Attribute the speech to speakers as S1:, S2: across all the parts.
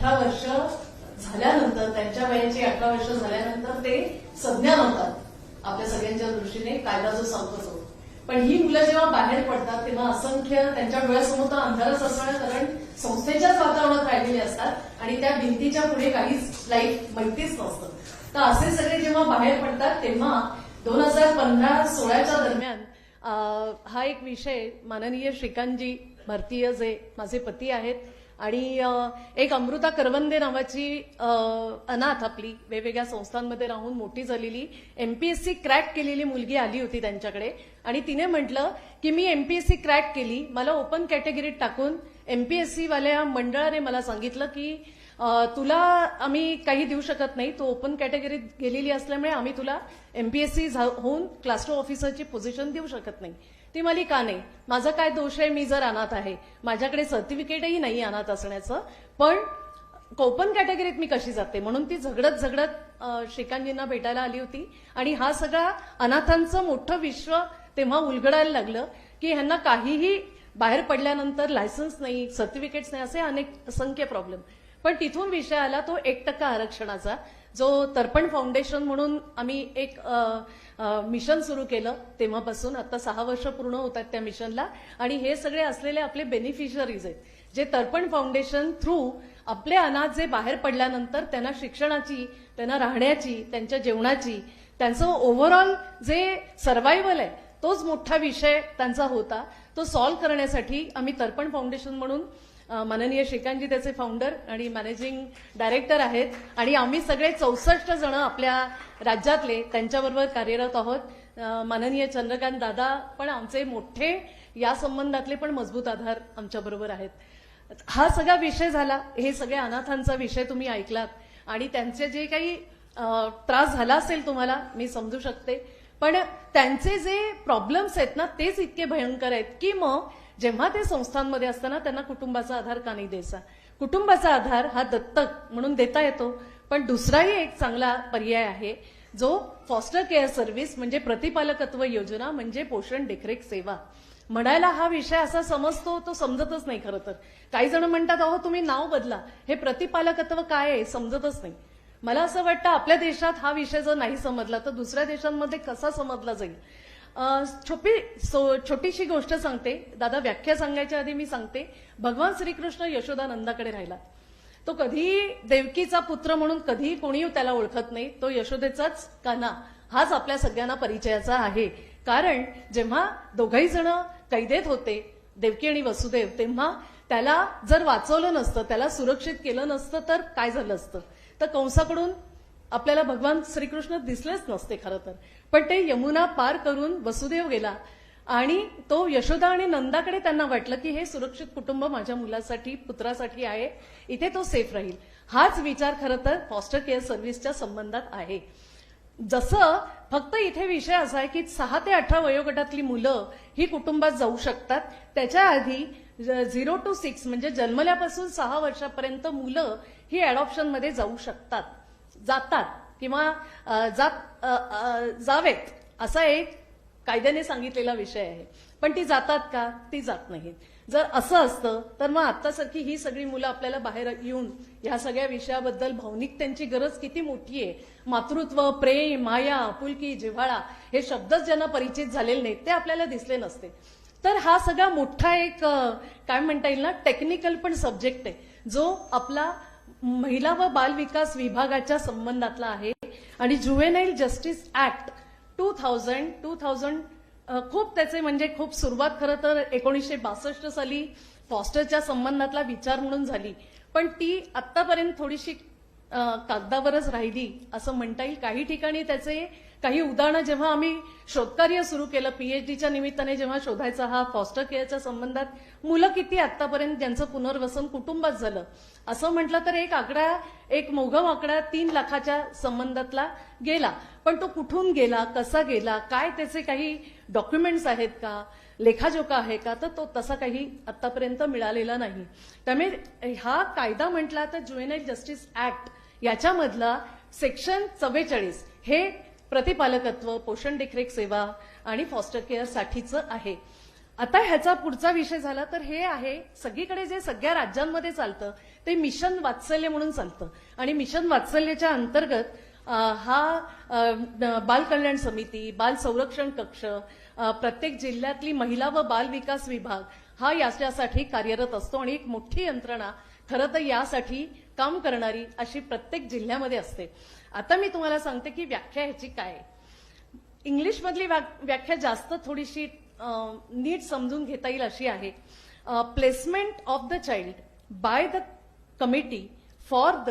S1: 18 वर्ष झाल्यानंतर, त्यांच्या वयाची 18 वर्ष झाल्यानंतर ते संज्ञान होतात आपल्या सगळ्यांच्या दृष्टीने, कायदा जो सांगतो तो. पण ही मुलं जेव्हा बाहेर पडतात तेव्हा असंख्य त्यांच्या डोळ्यासमोर तर अंधारच असणं, कारण संस्थेच्याच वातावरणात राहिलेले असतात आणि त्या भिंतीच्या पुढे काहीच लाईफ माहितीच नसतं. तर असे सगळे जेव्हा बाहेर पडतात तेव्हा 2015-16च्या दरम्यान हा एक विषय माननीय श्रीकांतजी भारतीय जे माझे पती आहेत आणि एक अमृता करवंदे नावाची अनाथ आपली वेगवेगळ्या संस्थांमध्ये राहून मोठी झालेली एमपीएससी क्रॅक केलेली मुलगी आली होती त्यांच्याकडे आणि तिने म्हटलं की मी एमपीएससी क्रॅक केली, मला ओपन कॅटेगरीत टाकून एमपीएससी वाल्या मंडळाने मला सांगितलं की तुला आम्ही काही देऊ शकत नाही, तू ओपन कॅटेगरीत गेलेली असल्यामुळे आम्ही तुला एमपीएससी होऊन क्लास 2 ऑफिसरची पोझिशन देऊ शकत नाही. ती म्हणाली का नाही, माझा काय दोष आहे, मी जर अनाथ आहे, माझ्याकडे सर्टिफिकेटही नाही अनाथ असण्याचं, पण ओपन कॅटेगरीत मी कशी जाते, म्हणून ती झगडत श्रीकांतजींना भेटायला आली होती. आणि हा सगळा अनाथांचं मोठं विश्व तेव्हा उलगडायला लागलं की ह्यांना काहीही बाहेर पडल्यानंतर लायसन्स नाही, सर्टिफिकेट्स नाही, असे असंख्य प्रॉब्लेम. पण तिथून विषय आला तो 1% आरक्षणाचा, जो तर्पण फाउंडेशन म्हणून आम्ही एक मिशन सुरू केलं. तेव्हापासून आता 6 वर्ष पूर्ण होतात त्या मिशनला आणि हे सगळे असलेले आपले बेनिफिशरीज आहेत, जे तर्पण फाउंडेशन थ्रू आपले अनाथ जे बाहेर पडल्यानंतर त्यांना शिक्षणाची, त्यांना राहण्याची, त्यांच्या जेवणाची, त्यांचं ओव्हरऑल जे सर्व्हायव्हल आहे तोच मोठा विषय त्यांचा होता. तो सॉल्व्ह करण्यासाठी आम्ही तर्पण फाउंडेशन म्हणून माननीय श्रीकांतजी त्याचे फाउंडर आणि मॅनेजिंग डायरेक्टर आहेत आणि आम्ही सगळे 64 जण आपल्या राज्यातले त्यांच्याबरोबर कार्यरत आहोत. माननीय चंद्रकांत दादा पण आमचे मोठे या संबंधातले पण मजबूत आधार आमच्याबरोबर आहेत. हा सगळा विषय झाला, हे सगळे अनाथांचा विषय तुम्ही ऐकलात आणि त्यांचे जे काही त्रास झाला असेल तुम्हाला मी समजू शकते, पण त्यांचे जे प्रॉब्लेम्स आहेत ना तेच इतके भयंकर आहेत की मग जेव्हा ते संस्थांमध्ये असताना त्यांना कुटुंबाचा आधार का नाही द्यायचा. कुटुंबाचा आधार हा दत्तक म्हणून देता येतो, पण दुसराही एक चांगला पर्याय आहे जो फॉस्टर केअर सर्व्हिस म्हणजे प्रतिपालकत्व योजना म्हणजे पोषण देखरेख सेवा. म्हणायला हा विषय असा समजतो तो समजतच नाही खरं तर. काही जण म्हणतात अहो तुम्ही नाव बदला, हे प्रतिपालकत्व काय आहे समजतच नाही. मला असं वाटतं आपल्या देशात हा विषय जर नाही समजला तर दुसऱ्या देशांमध्ये कसा समजला जाईल. छोटीशी गोष्ट सांगते दादा, व्याख्या सांगायच्या आधी मी सांगते. भगवान श्रीकृष्ण यशोदानंदाकडे राहिला. तो कधी देवकीचा पुत्र म्हणून कधी कोणी त्याला ओळखत नाही, तो यशोदेचाच कान्हा हाच आपल्या सगळ्यांना परिचयाचा आहे. कारण जेव्हा दोघही जण कैदेत होते देवकी आणि वसुदेव, तेव्हा त्याला जर वाचवलं नसतं, त्याला सुरक्षित केलं नसतं तर काय झालं असतं. तर कंसाकडून आपल्याला भगवान श्रीकृष्ण दिसलेच नसते खरं तर. पण ते यमुना पार करून वसुदेव गेला आणि तो यशोदा आणि नंदाकडे त्यांना वाटलं की हे सुरक्षित कुटुंब माझ्या मुलासाठी, पुत्रासाठी आहे, इथे तो सेफ राहील. हाच विचार खरं तर फॉस्टर केअर सर्व्हिसच्या संबंधात आहे. जसं फक्त इथे विषय असा आहे की 6 ते 18 वयोगटातली मुलं ही कुटुंबात जाऊ शकतात. त्याच्या आधी 0 to 6 म्हणजे जन्मल्यापासून 6 वर्षापर्यंत मुलं ही अडॉप्शनमध्ये जाऊ शकतात, जातात किंवा जावेत असा एक कायद्याने सांगितलेला विषय आहे. पण ती जातात का? ती जात नाहीत. जर असं असतं तर मग आत्तासारखी ही सगळी मुलं आपल्याला बाहेर येऊन या सगळ्या विषयाबद्दल भावनिक त्यांची गरज किती मोठी आहे. मातृत्व, प्रेम, माया, आपुलकी, जिव्हाळा हे शब्दच ज्यांना परिचित झालेले नाहीत ते आपल्याला दिसले नसते. तर हा सगळा मोठा एक काय म्हणता येईल ना टेक्निकल पण सब्जेक्ट आहे जो आपला महिला व बाल विकास विभागाच्या संबंधातला आहे. आणि जुवेनाईल जस्टिस ऍक्ट 2000 खूप त्याचे म्हणजे खूप सुरुवात खरं तर 1962 साली फॉस्टरच्या संबंधातला विचार म्हणून झाली, पण ती आतापर्यंत थोडीशी कागदावरच राहिली असं म्हणता येईल. काही ठिकाणी त्याचे काही उदाहरणं जेव्हा आम्ही शोधकार्य सुरू केलं पीएचडीच्या निमित्ताने, जेव्हा शोधायचा हा फॉस्टर केअरच्या संबंधात मुलं किती आतापर्यंत ज्यांचं पुनर्वसन कुटुंबात झालं असं म्हटलं तर एक मोघम आकडा 3 लाखाच्या संबंधातला गेला. पण तो कुठून गेला, कसा गेला, काय त्याचे काही डॉक्युमेंट्स आहेत का, लेखाजोखा आहे का, तर तो तसा काही आतापर्यंत मिळालेला नाही. त्यामुळे हा कायदा म्हटला तर जुवेनाईल जस्टिस ऍक्ट याच्यामधला सेक्शन 44 हे प्रतिपालकत्व, पोषण देखरेख सेवा आणि फॉस्टर केअर साठीचं आहे. आता ह्याचा पुढचा विषय झाला तर हे आहे सगळीकडे जे सगळ्या राज्यांमध्ये चालतं ते मिशन वात्सल्य म्हणून चालतं आणि मिशन वात्सल्यच्या अंतर्गत बाल कल्याण समिती, बाल संरक्षण कक्ष, प्रत्येक जिल्ह्यातली महिला व बाल विकास विभाग हा याच्यासाठी कार्यरत असतो आणि एक मोठी यंत्रणा खरं तर यासाठी काम करणारी अशी प्रत्येक जिल्ह्यामध्ये असते. आता मी तुम्हाला सांगते की व्याख्या ह्याची काय आहे. इंग्लिशमधली व्याख्या जास्त थोडीशी नीट समजून घेता येईल अशी आहे. Placement of the child by the committee for the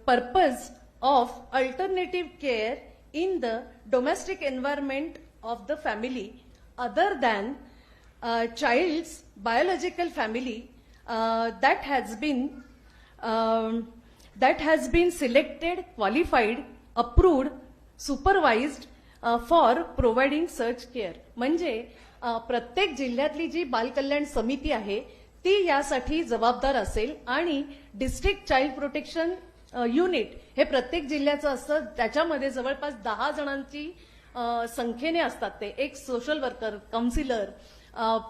S1: purpose of alternative care in the domestic environment of the family other than child's biological family that has been selected, qualified, approved, supervised for providing such care. म्हणजे प्रत्येक जिल्ह्यातली जी बाल कल्याण समिती आहे ती यासाठी जबाबदार असेल आणि डिस्ट्रिक्ट चाइल्ड प्रोटेक्शन युनिट हे प्रत्येक जिल्ह्याचं असतं. त्याच्यामध्ये जवळपास 10 जणांची संख्येने असतात. ते एक social worker, counsellor,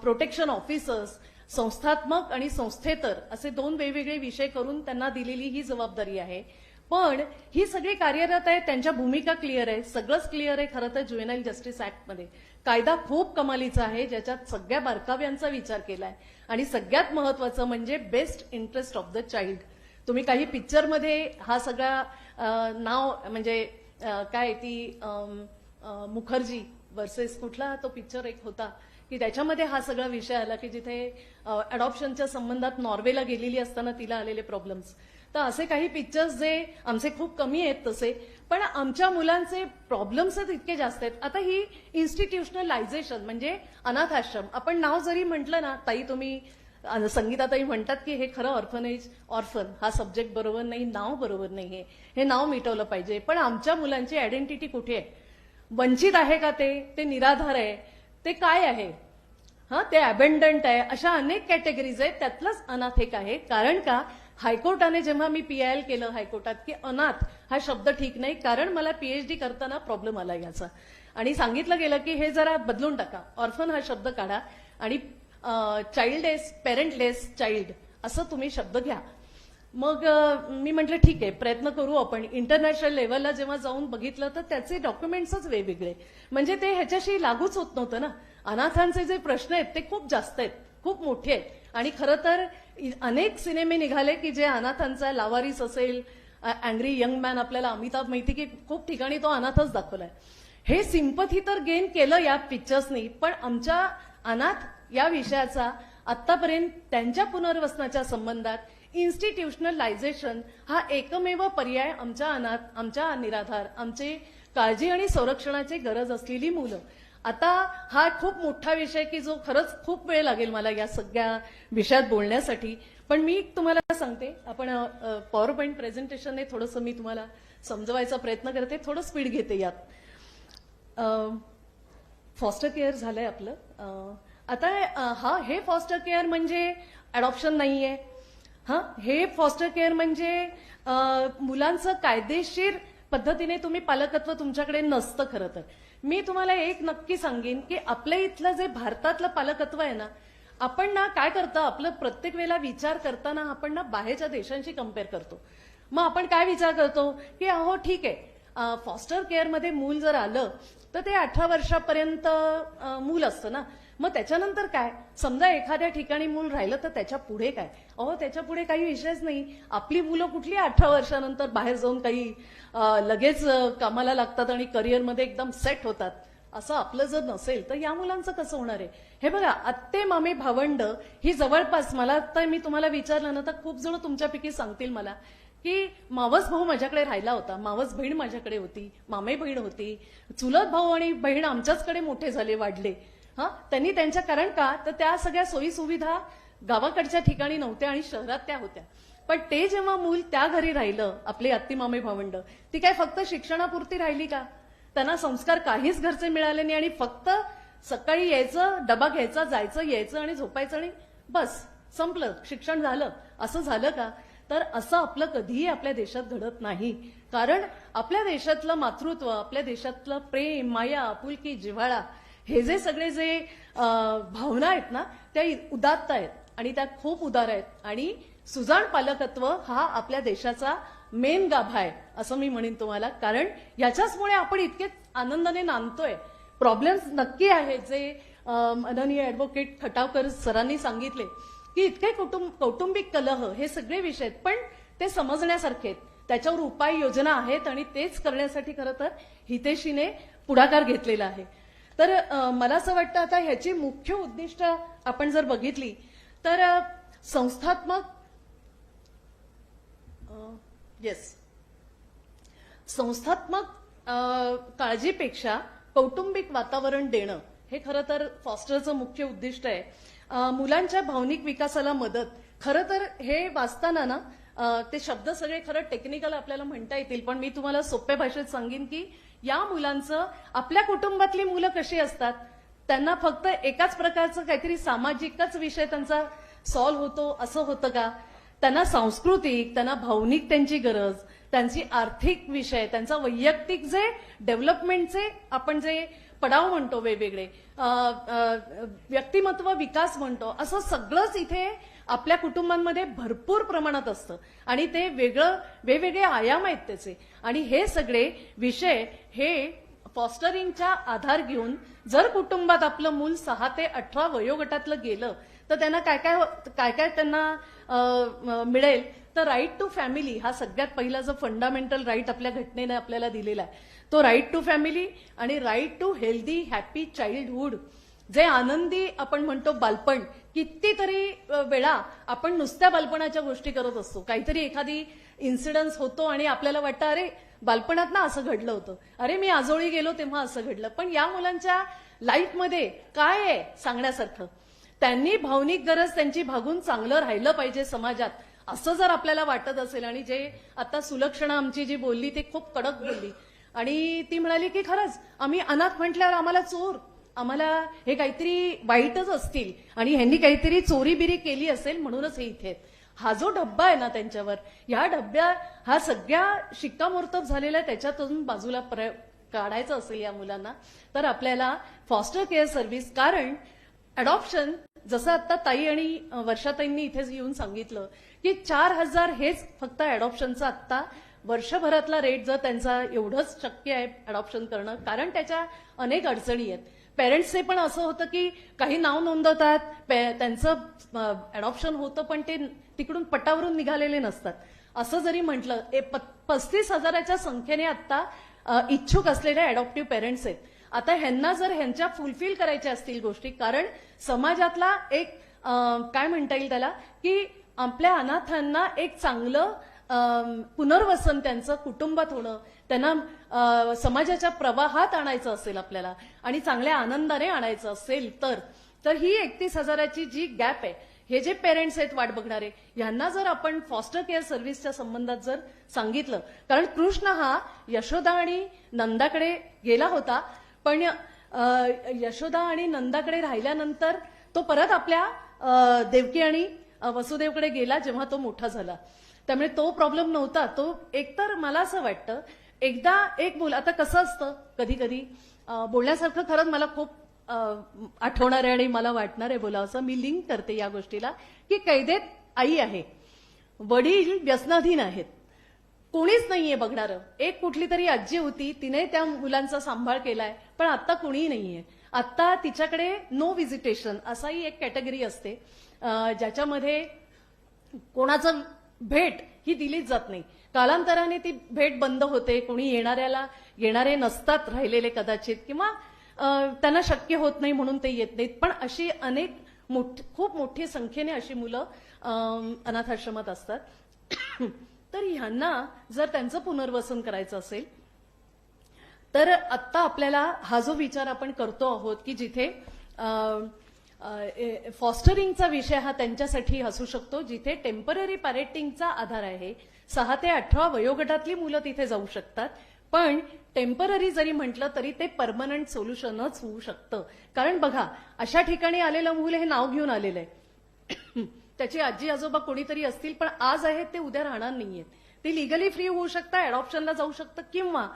S1: protection officers, संस्थात्मक आणि संस्थेतर असे 2 वेगवेगळे विषय करून त्यांना दिलेली ही जबाबदारी आहे. पण ही सगळी कार्यरत आहे, त्यांच्या भूमिका क्लिअर आहे, सगळंच क्लिअर आहे. खरं तर ज्युएनाईल जस्टिस ऍक्टमध्ये कायदा खूप कमालीचा आहे ज्याच्यात सगळ्या बारकाव्यांचा विचार केलाय आणि सगळ्यात महत्वाचं म्हणजे best interest of the child. तुम्ही काही पिक्चरमध्ये हा सगळा नाव म्हणजे काय ती मुखर्जी वर्सेस कुठला तो पिक्चर एक होता की त्याच्यामध्ये हा सगळा विषय आला की जिथे अडॉप्शनच्या संबंधात नॉर्वेला गेलेली असताना तिला आलेले प्रॉब्लेम्स. तर असे काही पिक्चर्स जे आमचे खूप कमी आहेत तसे, पण आमच्या मुलांचे प्रॉब्लेम्सच इतके जास्त आहेत. आता ही इन्स्टिट्यूशनलायझेशन म्हणजे अनाथ आश्रम, आपण नाव जरी म्हटलं ना, ताई तुम्ही संगीताताई म्हणतात की हे खरं ऑर्फनेज, ऑर्फन हा सब्जेक्ट बरोबर नाही, नाव बरोबर नाही, हे नाव मिटवलं पाहिजे. पण आमच्या मुलांची आयडेंटिटी कुठे आहे? वंचित आहे का ते निराधार आहे, ते काय आहे, ते अबेंडंट आहे, अशा अनेक कॅटेगरीज आहेत. त्यातलंच अनाथ एक आहे. कारण का हायकोर्टाने जेव्हा मी PIL केलं हायकोर्टात की अनाथ हा शब्द ठीक नाही, कारण मला PhD करताना प्रॉब्लेम आला याचा आणि सांगितलं गेलं की हे जरा बदलून टाका, ऑर्फन हा शब्द काढा आणि चाइल्डलेस, पेरेंटलेस चाइल्ड असं तुम्ही शब्द घ्या. मग मी म्हटलं ठीक आहे, प्रयत्न करू आपण. इंटरनॅशनल लेव्हलला जेव्हा जाऊन बघितलं तर त्याचे डॉक्युमेंट्सच वेगवेगळे, म्हणजे ते ह्याच्याशी लागूच होत नव्हतं ना. अनाथांचे जे प्रश्न आहेत ते खूप जास्त आहेत, खूप मोठे आहेत. आणि खरं तर अनेक सिनेमे निघाले की जे अनाथांचा, लावारिस असेल, अँग्री यंग मॅन, आपल्याला अमिताभ माहिती की खूप ठिकाणी तो अनाथच दाखवलाय. हे सिंपथी तर गेन केलं या पिक्चर्सनी, पण आमच्या अनाथ या विषयाचा आतापर्यंत त्यांच्या पुनर्वसनाच्या संबंधात इन्स्टिट्यूशनलायझेशन हा एकमेव पर्याय आमच्या अनाथ, आमच्या निराधार, आमचे काळजी आणि संरक्षणाची गरज असलेली मुलं. आता हा खूप मोठा विषय की जो खरंच खूप वेळ लागेल मला या सगळ्या विषयात बोलण्यासाठी. पण मी तुम्हाला सांगते, आपण पॉवर पॉइंट प्रेझेंटेशनने थोडंसं मी तुम्हाला समजवायचा प्रयत्न करते, थोडं स्पीड घेते यात. फॉस्टर केअर झालंय आपलं. आता हे फॉस्टर केअर म्हणजे अडॉप्शन नाहीये. हे फॉस्टर केअर म्हणजे मुलांचं कायदेशीर पद्धतीने तुम्ही पालकत्व तुमच्याकडे नसतं. खरं तर मी तुम्हाला एक नक्की सांगेन की आपल्या इथलं जे भारतातलं पालकत्व आहे ना, आपण ना काय करतो, आपलं प्रत्येक वेळेला विचार करताना आपण ना बाहेरच्या देशांशी कम्पेअर करतो. मग आपण काय विचार करतो की अहो ठीक आहे, फॉस्टर केअरमध्ये मूल जर आलं तर ते 18 वर्षापर्यंत मूल असतं ना. मग त्याच्यानंतर काय, समजा एखाद्या ठिकाणी मूल राहिलं तर त्याच्या पुढे काय? अहो त्याच्या पुढे काही विषयच नाही. आपली मुलं कुठली 18 वर्षानंतर बाहेर जाऊन काही लगेच कामाला लागतात आणि करिअरमध्ये एकदम सेट होतात, असं आपलं जर नसेल तर या मुलांचं कसं होणार आहे? हे बघा, आत्ते मामे भावंड ही जवळपास, मला आता मी तुम्हाला विचारलं ना तर खूप जण तुमच्यापैकी सांगतील मला की मावस भाऊ माझ्याकडे राहिला होता, मावस बहीण माझ्याकडे होती, मामे बहीण होती, चुलत भाऊ आणि बहीण आमच्याचकडे मोठे झाले, वाढले. त्यांनी त्यांच्या, कारण का तर त्या सगळ्या सोयी सुविधा गावाकडच्या ठिकाणी नव्हत्या आणि शहरात त्या होत्या. पण ते जेव्हा मूल त्या घरी राहिलं, आपले आत्ती मामे भावंड, ती काय फक्त शिक्षणापुरती राहिली का? त्यांना संस्कार काहीच घरचे मिळाले नाही आणि फक्त सकाळी यायचं, डबा घ्यायचा, जायचं, यायचं आणि झोपायचं आणि बस संपलं, शिक्षण झालं, असं झालं का? तर असं आपलं कधीही आपल्या देशात घडत नाही. कारण आपल्या देशातलं मातृत्व, आपल्या देशातलं प्रेम, माया, आपुलकी, जिव्हाळा हे जे सगळे जे भावना आहेत ना त्या उदात्त आहेत आणि त्या खूप उदार आहेत आणि सुजाण पालकत्व हा आपल्या देशाचा मेन गाभा आहे असं मी म्हणेन तुम्हाला. कारण याच्याचमुळे आपण इतके आनंदाने नांदतोय. प्रॉब्लेम्स नक्की आहेत जे माननीय ऍडव्होकेट खटावकर सरांनी सांगितले की इतके कौटुंबिक कलह हे सगळे विषय आहेत, पण ते समजण्यासारखे आहेत, त्याच्यावर उपाययोजना आहेत आणि तेच करण्यासाठी खरं तर हितेशीने पुढाकार घेतलेला आहे. तर मला असं वाटतं आता ह्याची मुख्य उद्दिष्ट आपण जर बघितली तर संस्थात्मक काळजीपेक्षा कौटुंबिक वातावरण देणं हे खरं तर फॉस्टरचं मुख्य उद्दिष्ट आहे. मुलांच्या भावनिक विकासाला मदत. खरं तर हे वाचताना ना ते शब्द सगळे खरं टेक्निकल आपल्याला म्हणता येतील, पण मी तुम्हाला सोप्या भाषेत सांगेन की या मुलांचं आपल्या कुटुंबातली मुलं कशी असतात, त्यांना फक्त एकाच प्रकारचं काहीतरी सामाजिकच विषय त्यांचा सॉल्व्ह होतो असं होतं का? त्यांना सांस्कृतिक, त्यांना भावनिक त्यांची गरज, त्यांची आर्थिक विषय, त्यांचा वैयक्तिक जे डेव्हलपमेंटचे आपण जे पडाव म्हणतो वेगवेगळे, व्यक्तिमत्व विकास म्हणतो, असं सगळंच इथे आपल्या कुटुंबांमध्ये भरपूर प्रमाणात असतं आणि ते वेगवेगळे आयाम आहेत त्याचे. आणि हे सगळे विषय हे फॉस्टरिंगचा आधार घेऊन जर कुटुंबात आपलं मूल 6 ते 18 वयोगटातलं गेलं तर त्यांना काय काय त्यांना मिळेल. तर राईट टू फॅमिली हा सगळ्यात पहिला जो फंडामेंटल राईट आपल्या घटनेने आपल्याला दिलेला आहे तो राईट टू फॅमिली आणि right to healthy happy childhood. जे आनंदी आपण म्हणतो बालपण, कितीतरी वेळा आपण नुसत्या बालपणाच्या गोष्टी करत असतो, काहीतरी एखादी इन्सिडन्स होतो आणि आपल्याला वाटतं अरे बालपणात ना असं घडलं होतं, अरे मी आजोळी गेलो तेव्हा असं घडलं. पण या मुलांच्या लाईफमध्ये काय आहे सांगण्यासारखं? त्यांनी भावनिक गरज त्यांची भागून चांगलं राहिलं पाहिजे समाजात असं जर आपल्याला वाटत असेल. आणि जे आता सुलक्षणा आमची जी बोलली ते खूप कडक बोलली आणि ती म्हणाली की खरंच आम्ही अनाथ म्हटल्यावर आम्हाला चोर, आम्हाला हे काहीतरी वाईटच असतील आणि ह्यांनी काहीतरी चोरीबिरी केली असेल म्हणूनच हे इथे. हा जो डब्बा आहे ना त्यांच्यावर, या डब्या हा सगळ्या शिक्कामोर्तब झालेला त्याच्यातून बाजूला काढायचं असेल या मुलांना तर आपल्याला फॉस्टर केअर सर्व्हिस. कारण अडॉप्शन जसं आता ताई आणि वर्षाताईंनी इथे येऊन सांगितलं की 4,000 हेच फक्त अडॉप्शनचा आत्ता वर्षभरातला रेट, जर त्यांचा एवढंच शक्य आहे अडॉप्शन करणं, कारण त्याच्या अनेक अडचणी आहेत. पेरेंट्सचे पण असं होतं की काही नाव नोंदवतात, त्यांचं अडॉप्शन होतं पण ते तिकडून पटावरून निघालेले नसतात. असं जरी म्हटलं 35,000च्या संख्येने आता इच्छुक असलेले अडॉप्टिव्ह पेरेंट्स आहेत. आता ह्यांना जर ह्यांच्या फुलफिल करायच्या असतील गोष्टी, कारण समाजातला एक काय म्हणता येईल त्याला की आपल्या अनाथांना एक चांगलं पुनर्वसन त्यांचं कुटुंबात होणं, त्यांना समाजाच्या प्रवाहात आणायचं असेल आपल्याला आणि चांगल्या आनंदाने आणायचं असेल तर ही 31,000ची जी गॅप आहे, हे जे पेरेंट्स आहेत वाट बघणारे, यांना जर आपण फॉस्टर केअर सर्व्हिसच्या संबंधात जर सांगितलं, कारण कृष्ण हा यशोदा आणि नंदाकडे गेला होता, पण यशोदा आणि नंदाकडे राहिल्यानंतर तो परत आपल्या देवकी आणि वसुदेवकडे गेला जेव्हा तो मोठा झाला. त्यामुळे तो प्रॉब्लेम नव्हता. तो एकतर मला असं वाटतं एकदा एक बोल, आता कसं असतं कधी कधी बोलण्यासारखं खरंच मला खूप आठवणार आहे आणि मला वाटणार आहे बोलावं असं. मी लिंक करते या गोष्टीला की कैदेत आई आहे, वडील व्यसनाधीन आहेत, कोणीच नाहीये बघणारं. एक कुठली तरी आजी होती, तिने त्या मुलांचा सांभाळ केलाय, पण आता कोणीही नाहीये. आता तिच्याकडे नो व्हिजिटेशन असाही एक कॅटेगरी असते ज्याच्यामध्ये कोणाचं भेट ही दिलीच जात नाही. कालांतराने ती भेट बंद होते, कोणी येणारे नसतात राहिलेले कदाचित, किंवा त्यांना शक्य होत नाही म्हणून ते येत नाहीत. पण अशी अनेक खूप मोठी संख्येने अशी मुलं अनाथाश्रमात असतात. तर ह्यांना जर त्यांचं पुनर्वसन करायचं असेल तर आत्ता आपल्याला हा जो विचार आपण करतो आहोत की जिथे फॉस्टरिंगचा विषय हा त्यांच्यासाठी असू शकतो, जिथे टेम्पररी पॅरेंटिंगचा आधार आहे. 6 ते 18 वयोगटातली मुलं तिथे जाऊ शकतात, पण टेम्पररी जरी म्हटलं तरी ते परमनंट सोल्युशनच होऊ शकतं. कारण बघा, अशा ठिकाणी आलेलं मूल हे नाव घेऊन आलेलं आहे, त्याची आजी आजोबा कोणीतरी असतील, पण आज आहेत ते उद्या राहणार नाहीयेत. ते लिगली फ्री होऊ शकतं, अडॉप्शनला जाऊ शकतं, किंवा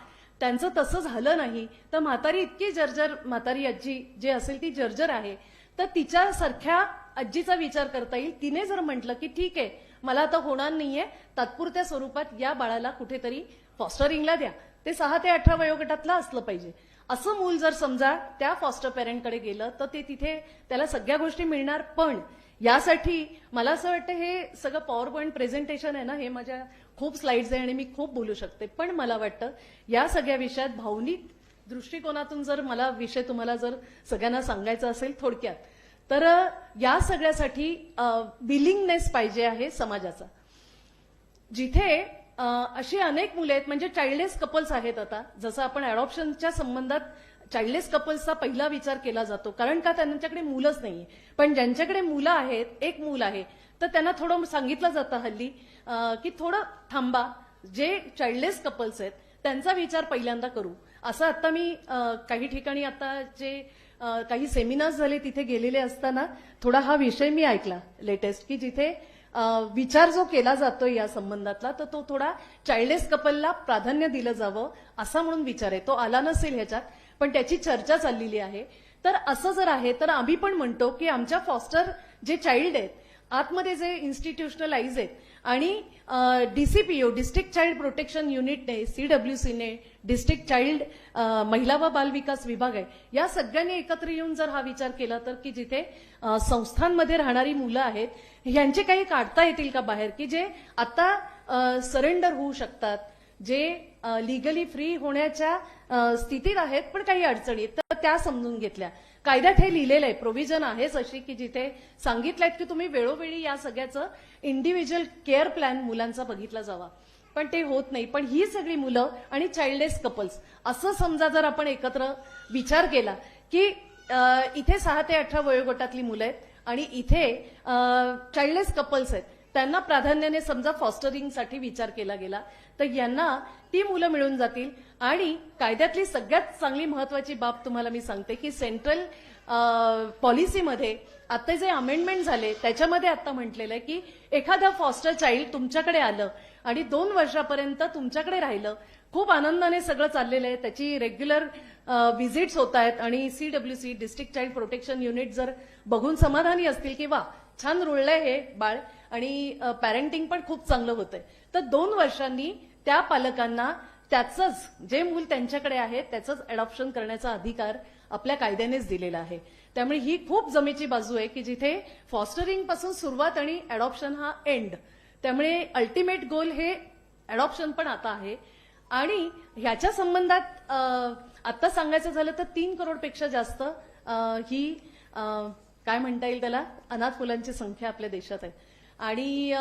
S1: त्यांचं तसं झालं नाही तर म्हातारी इतकी जर्जर, म्हातारी आजी जे असेल ती जर्जर आहे, तर तिच्यासारख्या आजीचा विचार करता येईल. तिने जर म्हटलं की ठीक आहे मला आता होणार नाहीये, तात्पुरत्या स्वरूपात या बाळाला कुठेतरी फॉस्टरिंगला द्या, ते 6 ते 18 वयोगटातलं असलं पाहिजे, असं मूल जर समजा त्या फॉस्टर पेरेंटकडे गेलं तर ते तिथे त्याला सगळ्या गोष्टी मिळणार. पण यासाठी मला असं वाटतं हे सगळं पॉवर पॉईंट प्रेझेंटेशन आहे ना, हे माझ्या खूप स्लाइड्स आहे आणि मी खूप बोलू शकते, पण मला वाटतं या सगळ्या विषयात भावनिक दृष्टिकोनातून जर मला विषय तुम्हाला जर सगळ्यांना सांगायचा असेल थोडक्यात, तर या सगळ्यासाठी विलिंगनेस पाहिजे आहे समाजाचा. जिथे अशी अनेक मुले आहेत, म्हणजे चाइल्डलेस कपल्स आहेत. आता जसं आपण अडॉप्शनच्या संबंधात चाइल्डलेस कपल्सचा पहिला विचार केला जातो, कारण का त्यांच्याकडे मुलंच नाहीये. पण ज्यांच्याकडे मुलं आहेत, एक मूल आहे, तर त्यांना थोडं सांगितलं जातं हल्ली की थोडं थांबा, जे चाइल्डलेस कपल्स आहेत त्यांचा विचार पहिल्यांदा करू. असं आता मी काही ठिकाणी आता जे काही सेमिनार्स झाले तिथे गेलेले असताना थोडा हा विषय मी ऐकला लेटेस्ट, की जिथे विचार जो केला जातोय या संबंधातला, तर तो थोडा चाइल्डलेस कपलला प्राधान्य दिलं जावं असा म्हणून विचार आहे. तो आला नसेल ह्याच्यात, पण त्याची चर्चा चाललेली आहे. तर असं जर आहे तर आम्ही पण म्हणतो की आमच्या फॉस्टर जे चाइल्ड आहेत आतमध्ये जे इन्स्टिट्यूशनलाइज आहेत आणि डीसीपीओ डिस्ट्रिक्ट चाइल्ड प्रोटेक्शन युनिटने, सीडब्ल्यूसीने, डिस्ट्रिक्ट चाइल्ड महिला व बाल विकास विभाग आहे, या सगळ्यांनी एकत्र येऊन जर हा विचार केला तर की जिथे संस्थांमध्ये राहणारी मुलं आहेत यांचे काही काढता येतील का बाहेर, की जे आता सरेंडर होऊ शकतात, जे लिगली फ्री होण्याच्या स्थितीत आहेत पण काही अडचणी आहेत, तर त्या समजून घेतल्या. कायद्यात हे लिहिलेलं आहे, प्रोव्हिजन आहेच अशी, की जिथे सांगितलंय की तुम्ही वेळोवेळी या सगळ्याचं इंडिव्हिज्युअल केअर प्लॅन मुलांचा बघितला जावा, पण ते होत नाही. पण ही सगळी मुलं आणि चाइल्डलेस कपल्स असं समजा जर आपण एकत्र विचार केला की इथे 6 ते 18 वयोगटातली मुलं आहेत आणि इथे चाइल्डलेस कपल्स आहेत, त्यांना प्राधान्याने समजा फॉस्टरिंगसाठी विचार केला गेला, तर यांना ती मुलं मिळून जातील. आणि कायद्यातली सगळ्यात चांगली महत्वाची बाब तुम्हाला मी सांगते की सेंट्रल पॉलिसीमध्ये आता जे अमेंडमेंट झाले त्याच्यामध्ये आता म्हटलेलं आहे की एखादं फॉस्टर चाइल्ड तुमच्याकडे आलं आणि 2 वर्षापर्यंत तुमच्याकडे राहिलं, खूप आनंदाने सगळं चाललेलं आहे, त्याची रेग्युलर व्हिजिट्स होत आहेत आणि CWC district child protection unit जर बघून समाधानी असतील की वा छान रुळलंय हे बाळ आणि पॅरेंटिंग पण खूप चांगलं होतंय, तर 2 वर्षांनी त्या पालकांना त्याचंच जे मूल त्यांच्याकडे आहे त्याचंच अडॉप्शन करण्याचा अधिकार आपल्या कायद्यानेच दिलेला आहे. त्यामुळे ही खूप जमेची बाजू आहे की जिथे फॉस्टरिंग पासून सुरुवात आणि अडॉप्शन हा एंड. त्यामुळे अल्टिमेट गोल हे अडॉप्शन पण आता आहे. आणि ह्याच्या संबंधात आता सांगायचं झालं तर 3 करोडपेक्षा जास्त ही काय म्हणता येईल त्याला अनाथ मुलांची संख्या आपल्या देशात आहे. आणि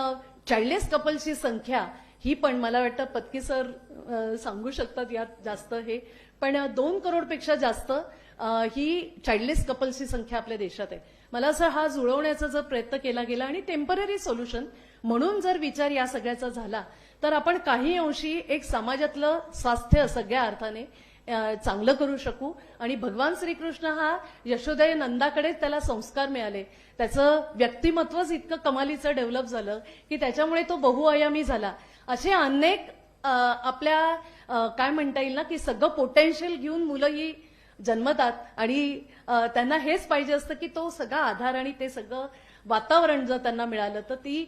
S1: चाइल्डलेस कपल्सची संख्या ही पण मला वाटतं पत्की सर सांगू शकतात यात जास्त हे, पण 2 करोडपेक्षा जास्त ही चाइल्डलेस कपल्सची संख्या आपल्या देशात आहे. मला असं हा जुळवण्याचा जर प्रयत्न केला गेला आणि टेम्पररी सोल्युशन म्हणून जर विचार या सगळ्याचा झाला तर आपण काही अंशी एक समाजातलं स्वास्थ्य सगळ्या अर्थाने चांगलं करू शकू. आणि भगवान श्रीकृष्ण हा यशोदय नंदाकडे त्याला संस्कार मिळाले, त्याचं व्यक्तिमत्वच इतकं कमालीचं डेव्हलप झालं की त्याच्यामुळे तो बहुआयामी झाला. असे अनेक आपल्या काय म्हणता येईल ना की सगळं पोटेन्शियल घेऊन मुलं ही जन्मतात आणि त्यांना हेच पाहिजे असतं की तो सगळा आधार आणि ते सगळं वातावरण जर त्यांना मिळालं तर ती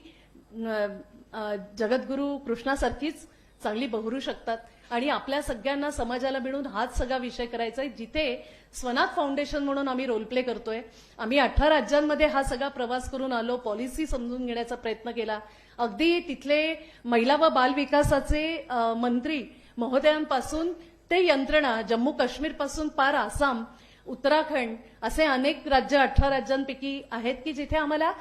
S1: जगद्गुरू कृष्णासारखीच चांगली बहरू शकतात. आणि आपल्या सगळ्यांना समाजाला मिळून हाच सगळा विषय करायचा आहे. जिथे स्वनाथ फाउंडेशन म्हणून आम्ही रोल प्ले करतोय, आम्ही 18 राज्यांमध्ये हा सगळा प्रवास करून आलो, पॉलिसी समजून घेण्याचा प्रयत्न केला. अगदी तिथले महिला व बाल विकासाचे मंत्री महोदयांपासून ते यंत्रणा जम्मू काश्मीर पासून पार आसाम, उत्तराखंड असे अनेक राज्य 18 राज्यांपैकी आहेत की जिथे आम्हाला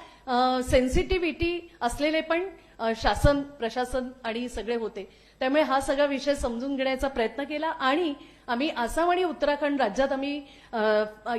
S1: सेन्सिटिव्हिटी असलेले पण शासन प्रशासन आणि सगळे होते. त्यामुळे हा सगळा विषय समजून घेण्याचा प्रयत्न केला आणि आम्ही आसाम आणि उत्तराखंड राज्यात आम्ही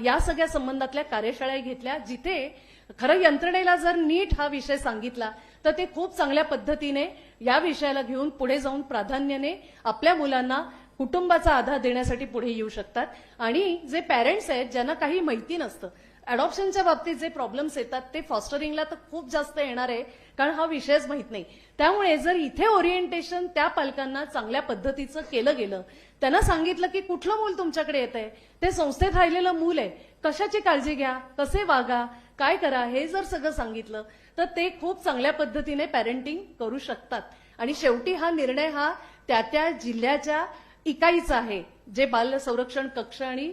S1: या सगळ्या संबंधातल्या कार्यशाळा घेतल्या, जिथे खरं यंत्रणेला जर नीट हा विषय सांगितला तर ते खूप चांगल्या पद्धतीने या विषयाला घेऊन पुढे जाऊन प्राधान्याने आपल्या मुलांना कुटुंबाचा आधार देण्यासाठी पुढे येऊ शकतात. आणि जे पॅरेंट्स आहेत ज्यांना काही माहिती नसतं, अडॉप्शनच्या बाबतीत जे प्रॉब्लेम्स येतात ते फॉस्टरिंगला तर खूप जास्त येणार आहे, कारण हा विषयच माहित नाही. त्यामुळे जर इथे ओरिएंटेशन त्या पालकांना चांगल्या पद्धतीचं केलं गेलं, त्यांना सांगितलं की कुठलं मूल तुमच्याकडे येत आहे, ते संस्थेत राहिलेलं मूल आहे, कशाची काळजी घ्या, कसे वागा, काय करा, हे जर सगळं सांगितलं तर ते खूप चांगल्या पद्धतीने पॅरेंटिंग करू शकतात. आणि शेवटी हा निर्णय हा त्या जिल्ह्याच्या इकाईचा आहे, जे बाल संरक्षण कक्ष आणि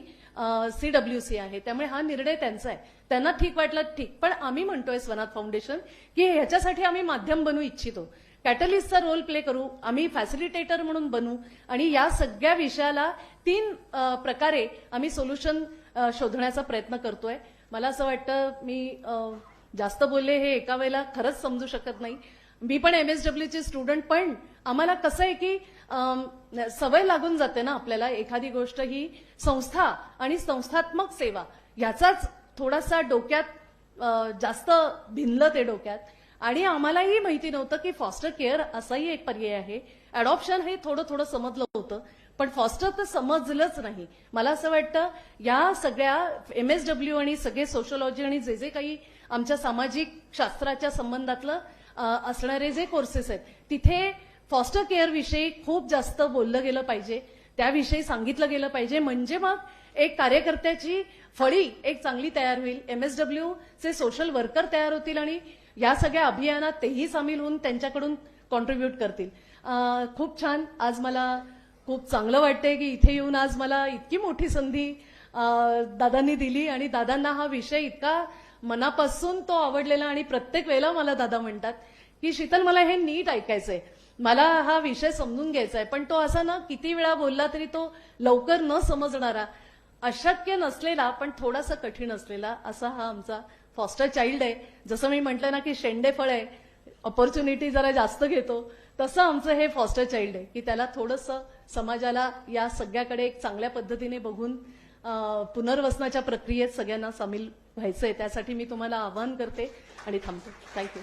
S1: CWC आहे. त्यामुळे हा निर्णय त्यांचा आहे. त्यांना ठीक वाटलं ठीक, पण आम्ही म्हणतोय स्वनाथ फाउंडेशन की ह्याच्यासाठी आम्ही माध्यम बनू इच्छितो, कॅटलिस्टचा रोल प्ले करू, आम्ही फॅसिलिटेटर म्हणून बनू आणि या सगळ्या विषयाला 3 प्रकारे आम्ही सोल्युशन शोधण्याचा प्रयत्न करतोय. मला असं वाटतं मी जास्त बोलले हे एका वेळेला खरंच समजू शकत नाही. मी पण MSWची स्टुडंट, पण आम्हाला कसं आहे की सवय लागून जाते ना आपल्याला. एखादी गोष्ट ही संस्था आणि संस्थात्मक सेवा याचाच थोडासा डोक्यात जास्त भिनलं ते डोक्यात. आणि आम्हालाही माहिती नव्हतं की फॉस्टर केअर असाही एक पर्याय आहे. अडॉप्शन हे थोडं थोडं समजलं होतं, पण फॉस्टर तर समजलंच नाही. मला असं वाटतं या सगळ्या MSW आणि सगळे सोशलॉजी आणि जे जे काही आमच्या सामाजिक शास्त्राच्या संबंधातलं असणारे जे कोर्सेस आहेत, तिथे फॉस्टर केअर विषयी खूप जास्त बोललं गेलं पाहिजे, त्याविषयी सांगितलं गेलं पाहिजे. म्हणजे मग एक कार्यकर्त्याची फळी एक चांगली तयार होईल, MSW चे सोशल वर्कर तयार होतील आणि या सगळ्या अभियानात तेही सामील होऊन त्यांच्याकडून कॉन्ट्रीब्यूट करतील. खूप छान. आज मला खूप चांगलं वाटतंय की इथे येऊन आज मला इतकी मोठी संधी दादांनी दिली आणि दादांना हा विषय इतका मनापासून तो आवडलेला आणि प्रत्येक वेळेला मला दादा म्हणतात की शीतल मला हे नीट ऐकायचंय, मला हा विषय समजून घ्यायचा आहे. पण तो असा ना किती वेळा बोलला तरी तो लवकर न समजणारा, अशक्य नसलेला पण थोडासा कठीण असलेला असा हा आमचा फॉस्टर चाइल्ड आहे. जसं मी म्हटलं ना की शेंडे फळ आहे, ऑपॉर्च्युनिटी जरा जास्त घेतो, तसं आमचं हे फॉस्टर चाइल्ड आहे की त्याला थोडंसं समाजाला या सगळ्याकडे एक चांगल्या पद्धतीने बघून पुनर्वसनाच्या प्रक्रियेत सगळ्यांना सामील व्हायचंय. त्यासाठी मी तुम्हाला आवाहन करते आणि थांबते. थँक्यू.